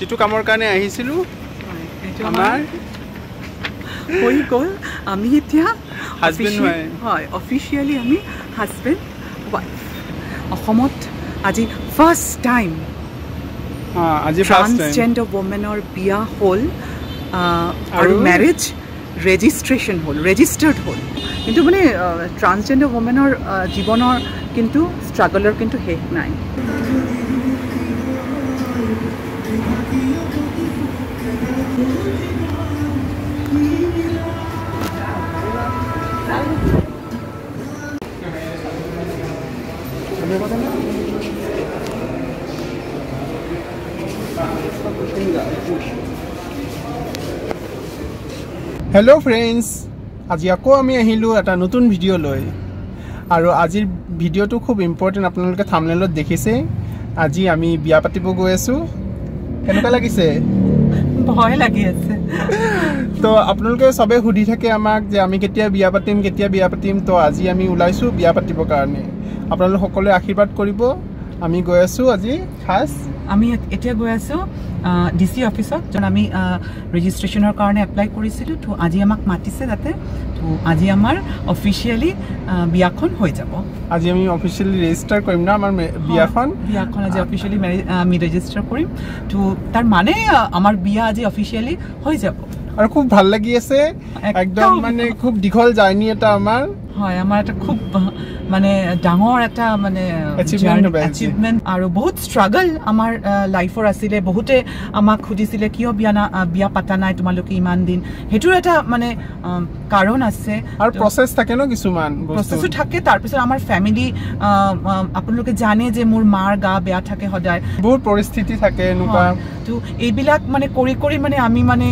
যেটো কামৰ কাৰণে আহিছিলো আমাৰ হৈ গ'ল আমি এতিয়া হাজবেণ্ড হয় অফিচিয়েলি আমি হাজবেণ্ড ৱাইফ অসমত আজি ফাৰ্ষ্ট টাইম আজি ফাৰ্ষ্ট টাইম ট্ৰান্সজেন্ডাৰ ওমেনৰ বিয়া হ'ল আৰু ম্যাৰেজ ৰেজিষ্ট্ৰেশ্যন হ'ল ৰেজিষ্টাৰ্ড হ'ল কিন্তু মানে ট্ৰান্সজেন্ডাৰ ওমেনৰ জীৱনৰ কিন্তু ষ্ট্ৰাগলৰ কিন্তু শেষ নাই হেল্ল' ফ্ৰেণ্ডছ আজি আকৌ আমি আহিলোঁ এটা নতুন ভিডিঅ' লৈ আৰু আজিৰ ভিডিঅ'টো খুব ইম্পৰ্টেণ্ট আপোনালোকে থাম্বনেইলত দেখিছে আজি আমি বিয়া পাতিব গৈ আছোঁ কেনেকুৱা লাগিছে ভয় লাগি আছে তো আপোনালোকে সবে সুধি থাকে আমাক যে আমি কেতিয়া বিয়া পাতিম তো আজি আমি ওলাইছোঁ বিয়া পাতিবৰ কাৰণে আপোনালোক সকলোৱে আশীৰ্বাদ কৰিব আমি গৈ আছোঁ আজি খাস আমি এতিয়া গৈ আছোঁ ডিসি অফিসত যখন আমি রেজিস্ট্রেশনের কারণে এপ্লাই করেছিলো তো আজি আমাক মাতিছে তাতে তো আজি আমার অফিসিয়ালি বিয়াখন হয়ে যাব আজি আমি অফিসিয়ালি রেজিস্টার করিম না আমার বিয়াখন আজি অফিসিয়ালি আমি রেজিস্টার করিম তো তার মানে আমার বিয়া আজি অফিসিয়ালি হয়ে যাব আর খুব ভাল লাগি আছে একদম মানে খুব দীঘল জার্নি এটা আমার হয় আমার এটা খুব মানে ডাঙৰ এটা মানে অ্যাচিভমেন্ট আৰু বহুত স্ট্ৰাগল আমাৰ লাইফৰ আছিলে বহুতে আমাক খুদিছিলে কিয় বিয়া পাতা নাই তোমালোকে ইমান দিন হেতুৰ এটা মানে কাৰণ আছে আৰু প্ৰসেস থাকে ন কিছুমান প্ৰসেসও থাকে তাৰ পিছত আমাৰ ফ্যামিলি আপোনালোকে জানে যে মোৰ মাৰ গা বেয়া থাকে সদায় বহুত পৰিস্থিতি থাকে এনেকুৱা তো এইবিলাক মানে কৰি মানে আমি মানে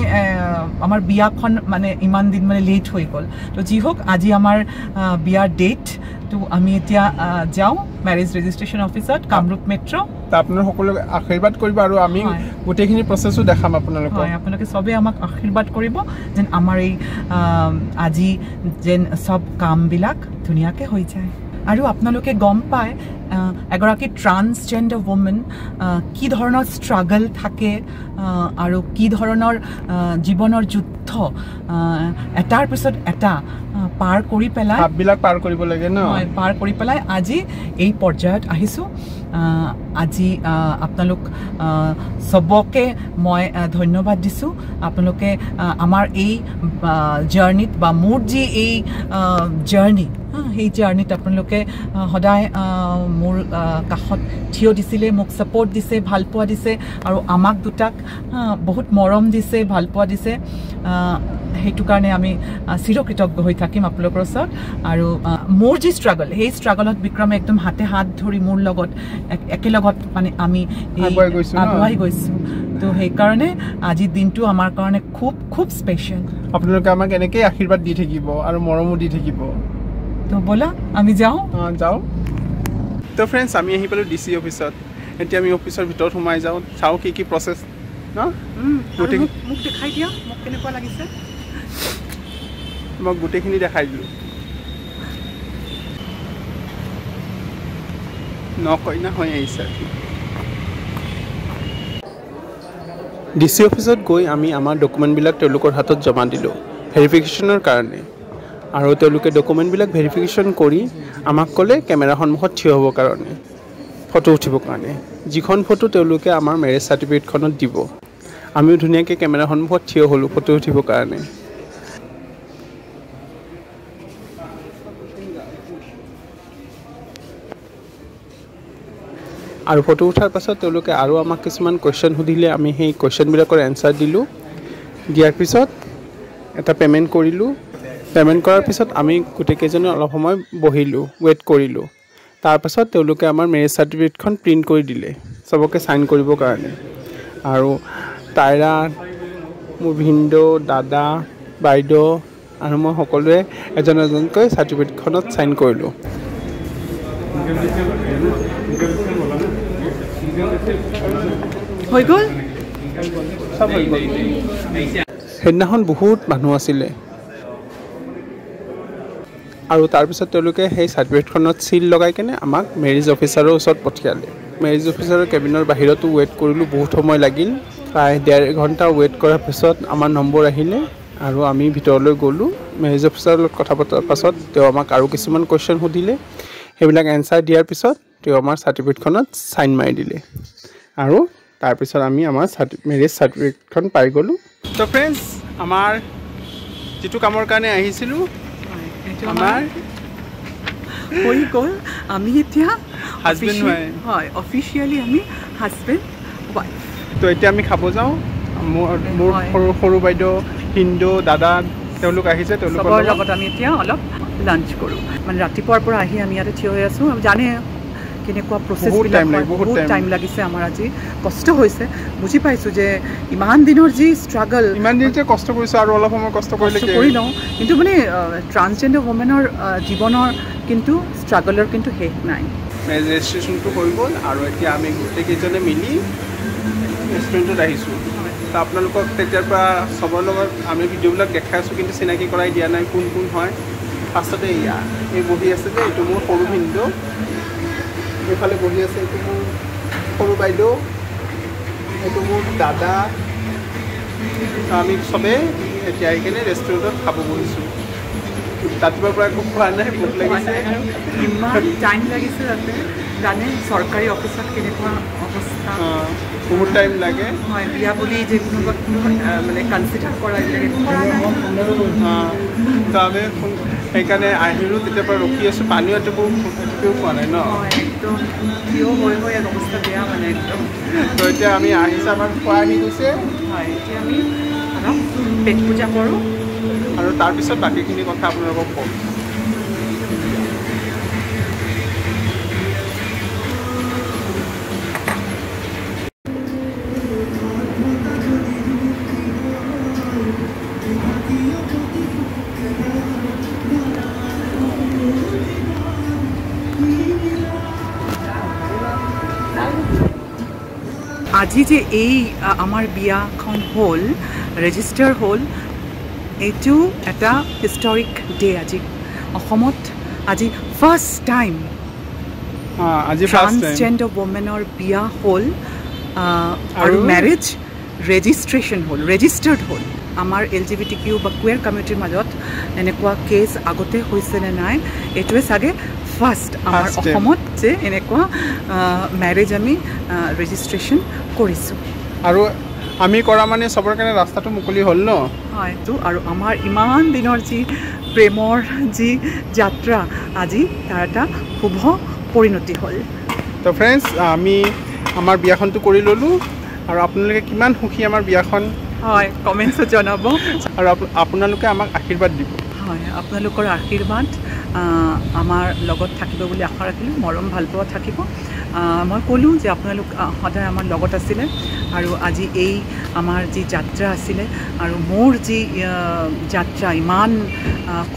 আমাৰ বিয়াখন মানে ইমান দিন মানে লেট হৈ গ'ল তো যি হোক আজি আমাৰ বিয়াৰ ডেট তো আমি এতিয়া যাও ম্যাৰেজ ৰেজিষ্ট্ৰেশ্যন অফিসত কামৰূপ মেট্ৰো তা আপোনালোক সকলোকে আশীৰ্বাদ কৰিব আৰু আমি গোটেইখিনি প্ৰসেসও দেখাম আপোনালোকক হয় আপোনালোকে সবে আমাক আশীৰ্বাদ কৰিব যেন আমাৰ এই আজি যেন সব কামবিলাক ধুনীয়াকৈ হৈ যায় আৰু আপোনালোকে গম পায় এগৰাকী ট্ৰান্সজেন্ডাৰ ওমেন কি ধৰণৰ ষ্ট্ৰাগল থাকে আৰু কি ধৰণৰ জীৱনৰ যুদ্ধ এটাৰ পিছত এটা পাৰ কৰি পেলাই ভাববিলাক পাৰ কৰিব লাগে ন হয় পাৰ কৰি পেলাই আজি এই পৰ্যায়ত আহিছোঁ আজি আপোনালোক সবকে মই ধন্যবাদ দিছোঁ আপোনালোকে আমাৰ এই জাৰ্নিত বা মোৰ যি এই জাৰ্নি সেই জাৰ্নিত আপোনালোকে সদায় মোৰ কাষত থিয় দিছিলে মোক সাপোৰ্ট দিছে ভাল পোৱা দিছে আৰু আমাক দুটাক বহুত মৰম দিছে ভাল পোৱা দিছে সেইটো কাৰণে আমি চিৰকৃতজ্ঞ হৈ থাকিম আপোনালোকৰ ওচৰত আৰু মোৰ যি ষ্ট্ৰাগল সেই ষ্ট্ৰাগলত বিক্ৰমে একদম হাতে হাত ধৰি মোৰ লগত একেলগত মানে আমি আগুৱাই গৈছোঁ তো সেইকাৰণে আজিৰ দিনটো আমাৰ কাৰণে খুব খুব স্পেচিয়েল আপোনালোকে আমাক এনেকৈ আশীৰ্বাদ দি থাকিব আৰু মৰমো দি থাকিব তো বলা আমি যাওঁ তো ফ্ৰেণ্ডছ আমি আহি পালোঁ ডিসি অফিসত এতিয়া আমি অফিসৰ ভিতৰত সোমাই যাওঁ চাওঁ কি প্ৰসেস ন মোক দেখাই দিয়া মোক কেনেকুৱা লাগিছে মই গোটেইখিনি দেখাই দিলোঁ নকইনা হৈ আহিছে ডিসি অফিসত গৈ আমি আমাৰ ডকুমেণ্টবিলাক তেওঁলোকৰ হাতত জমা দিলোঁ ভেৰিফিকেশ্যনৰ কাৰণে আৰু তেওঁলোকে ডকুমেণ্টবিলাক ভেৰিফিকেশ্যন কৰি আমাক ক'লে কেমেৰা সন্মুখত থিয় হ'বৰ কাৰণে ফটো উঠিবৰ কাৰণে যিখন ফটো তেওঁলোকে আমাৰ মেৰেজ চাৰ্টিফিকেটখনত দিব আমিও ধুনীয়াকৈ কেমেৰা সন্মুখত থিয় হ'লোঁ ফটো উঠিবৰ কাৰণে আৰু ফটো উঠাৰ পাছত তেওঁলোকে আৰু আমাক কিছুমান কুৱেশ্যন সুধিলে আমি সেই কুৱেশ্যনবিলাকৰ এনচাৰ দিলোঁ দিয়াৰ পিছত এটা পে'মেণ্ট কৰিলোঁ পে'মেণ্ট কৰাৰ পিছত আমি গোটেইকেইজনে অলপ সময় বহিলোঁ ৱেইট কৰিলোঁ তাৰপাছত তেওঁলোকে আমাৰ মেৰেজ চাৰ্টিফিকেটখন প্ৰিণ্ট কৰি দিলে চবকে চাইন কৰিবৰ কাৰণে আৰু তাইৰা মোৰ ভিনদেউ দাদা বাইদেউ আৰু মই সকলোৱে এজন এজনকৈ চাৰ্টিফিকেটখনত চাইন কৰিলোঁ হৈ গ'ল সব হৈ গ'ল সেইদিনাখন বহুত মানুহ আছিলে আৰু তাৰপিছত তেওঁলোকে সেই চাৰ্টিফিকেটখনত চিল লগাই কেনে আমাক মেৰেজ অফিচাৰৰ ওচৰত পঠিয়ালে মেৰেজ অফিচাৰৰ কেবিনৰ বাহিৰতো ৱেইট কৰিলোঁ বহুত সময় লাগিল প্ৰায় 1.5 ঘণ্টা ৱেইট কৰাৰ পিছত আমাৰ নম্বৰ আহিলে আৰু আমি ভিতৰলৈ গ'লোঁ। মেৰেজ অফিচাৰৰ লগত কথা পতাৰ পাছত তেওঁ আমাক আৰু কিছুমান কুৱেশ্যন সুধিলে। সেইবিলাক এনচাৰ দিয়াৰ পিছত তেওঁ আমাৰ চাৰ্টিফিকেটখনত চাইন মাৰি দিলে আৰু তাৰপিছত আমি আমাৰ মেৰেজ চাৰ্টিফিকেটখন পাই গ'লোঁ। তো ফ্ৰেণ্ডছ, আমাৰ যিটো কামৰ কাৰণে আহিছিলোঁ আমাৰ হৈ গ'ল। আমি এতিয়া হাজবেণ্ড হয়, অফিচিয়েলি আমি হাজবেণ্ড ৱাইফ। তো এতিয়া আমি খাব যাওঁ। মোৰ সৰু বাইদেউ, হিন্দু দাদা তেওঁলোক আহিছে, তেওঁলোকৰ লগত আমি এতিয়া অলপ লাঞ্চ কৰোঁ। মানে ৰাতিপুৱাৰ পৰা আহি আমি ইয়াতে থিয় হৈ আছোঁ। জানে কেনেকুৱা প্ৰচেছবিলাক, বহুত টাইম লাগিছে আমাৰ। আজি কষ্ট হৈছে, বুজি পাইছোঁ যে ইমান দিনৰ যি ষ্ট্ৰাগল, ইমান দিন যে কষ্ট কৰিছোঁ আৰু অলপ সময় কষ্ট কৰি লওঁ। কিন্তু মানে ট্ৰান্সজেণ্ডাৰ ওমেনৰ জীৱনৰ কিন্তু ষ্ট্ৰাগলৰ কিন্তু শেষ নাই। ৰেজিষ্ট্ৰেশ্যনটো হৈ গ'ল আৰু এতিয়া আমি গোটেইকেইজনে মিলি ৰেষ্টুৰেণ্টত আহিছোঁ। তো আপোনালোকক তেতিয়াৰ পৰা চবৰ লগত আমি ভিডিঅ'বিলাক দেখাই আছোঁ, কিন্তু চিনাকি কৰাই দিয়া নাই কোন কোন হয়। ফাৰ্ষ্টতে এই বহি আছে যে, এইটো মোৰ সৰু ভিনদেউ। এইফালে বহি আছে, এইটো মোৰ সৰু বাইদেউ, এইটো মোৰ দাদা। আমি চবেই এতিয়া আহি কিনে ৰেষ্টুৰেণ্টত খাব বহিছোঁ। ৰাতিপুৱাৰ পৰা একো খোৱা নাই, ভোক লাগিছে। ইমান টাইম লাগিছে তাতে, জানে চৰকাৰী অফিচত কেনেকুৱা অৱস্থা, বহুত টাইম লাগে। হয়, বিয়া বুলি যে কোনোবা মানে কনচিডাৰ কৰা এইবিলাক তো আমি সেইকাৰণে আহিলোঁ, তেতিয়াৰ পৰা ৰখি আছোঁ। পানীও একো খোৱা নাই ন, একদম থিয় হৈ হৈ অৱস্থা বেয়া মানে একদম। তো এতিয়া আমি আহিছোঁ, আমাৰ খোৱা আহি গৈছে। হয়, এতিয়া আমি অলপ পেট পূজা কৰোঁ আৰু তাৰপিছত বাকীখিনি কথা আপোনালোকক ক'ম। আজি যে এই আমাৰ বিয়াখন হ'ল, ৰেজিষ্টাৰ হ'ল, এইটো এটা হিষ্টৰিক ডে। আজি অসমত আজি ফাৰ্ষ্ট টাইম ট্ৰান্সজেণ্ডাৰ ওমেনৰ বিয়া হ'ল আৰু মেৰেজ ৰেজিষ্ট্ৰেশ্যন হ'ল, ৰেজিষ্টাৰ্ড হ'ল। আমাৰ LGBTQ বা কুৱেৰ কমিউনিটিৰ মাজত এনেকুৱা কেছ আগতে হৈছে নে নাই, এইটোৱে চাগে ফাৰ্ষ্ট আমাৰ অসমত যে এনেকুৱা মেৰেজ আমি ৰেজিষ্ট্ৰেশ্যন কৰিছোঁ। আৰু আমি কৰা মানে চবৰ কাৰণে ৰাস্তাটো মুকলি হ'ল ন। হয়তো, আৰু আমাৰ ইমান দিনৰ যি প্ৰেমৰ যি যাত্ৰা, আজি তাৰ এটা শুভ পৰিণতি হ'ল। তো ফ্ৰেণ্ডছ, আমি আমাৰ বিয়াখনটো কৰি ল'লোঁ আৰু আপোনালোকে কিমান সুখী আমাৰ বিয়াখন, হয়, কমেণ্টছত জনাব আৰু আপোনালোকে আমাক আশীৰ্বাদ দিব। হয়, আপোনালোকৰ আশীৰ্বাদ আমাৰ লগত থাকিব বুলি আশা ৰাখিলোঁ, মৰম ভালপোৱা থাকিব। মই ক'লোঁ যে আপোনালোক সদায় আমাৰ লগত আছিলে আৰু আজি এই আমাৰ যি যাত্ৰা আছিলে আৰু মোৰ যি যাত্ৰা, ইমান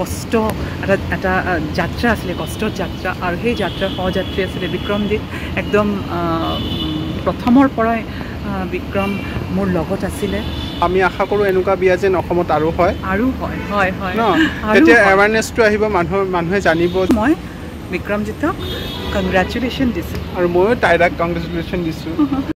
কষ্ট এটা যাত্ৰা আছিলে, কষ্টৰ যাত্ৰা, আৰু সেই যাত্ৰাৰ সহযাত্ৰী আছিলে বিক্ৰমজিৎ। একদম প্ৰথমৰ পৰাই বিক্ৰম মোৰ লগত আছিলে। আমি আশা কৰোঁ এনেকুৱা বিয়া যেন অসমত আৰু হয় ন, তেতিয়া এৱাৰনেছটো আহিব, মানুহে জানিব। মই বিক্ৰমজিতক কংগ্ৰেচুলেশ্যন দিছোঁ আৰু ময়ো তাইৰাক কংগ্ৰেচুলেশ্যন দিছোঁ।